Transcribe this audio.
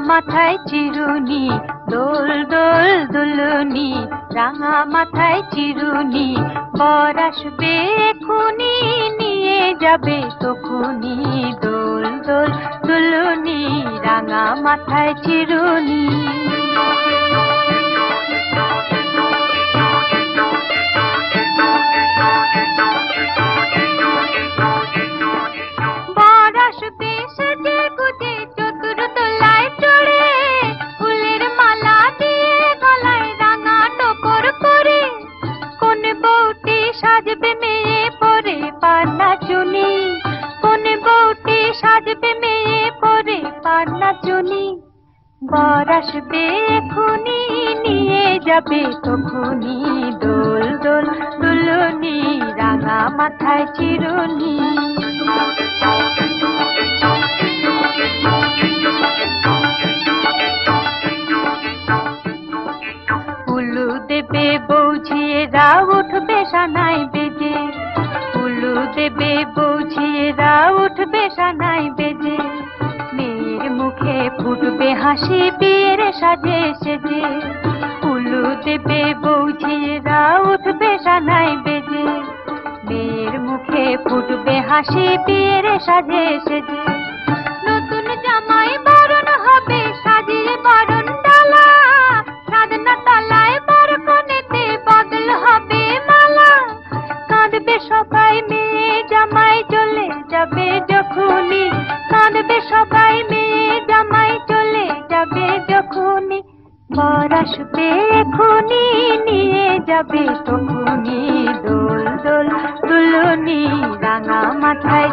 মাথায় চিরুনি, দোল দোল দুলুনি, রাঙা মাথায় চিরুনি, বর আসবে এখুনি, নিয়ে যাবে তখুনি, দোল দোল দুলুনি, রাঙা মাথায় চিরুনি। বর আসবে সেজে গুজে চতুর দোলায় চড়ে, ফুলের মালা দিয়ে গলায় রাঙা টোপর পরে, কোন বউটি সাজবে মেয়ে পরে পান্না চুনি, কোন বউটি সাজবে মেয়ে পরে পান্না চুনি, বর আসবে এখুনি, নিয়ে যাবে তখুনি, দোল দোল দুলুনি, রাঙা মাথায় চিরুনি। উলু দেবে বৌঝিয়েরা উঠবে সানাই বেজে, উলু দেবে বৌঝিয়েরা উঠবে সানাই বেজে, মেয়ের মুখে ফুটবে হাসি বিয়ের সাজে সেজে, উলু দেবে বৌঝিয়েরা উঠবে সানাই বেজে, মেয়ের মুখে ফুটবে হাসি বিয়ের সাজে সেজে, নতুন জামাই বরণ হবে সাজিয়ে বরণ ডালা, সাধনা তলায় বর কনেতে বদল হবে মালা, কাঁদবে সবাই মেয়ে জামাই চলে যাবে যখুনি, কাঁদবে সবাই মেয়ে জামাই চলে যাবে যখুনি, বর আসবে এখুনি, নিয়ে যাবে তখুনি, দোল দোল দুলুনি, রাঙা মাথায়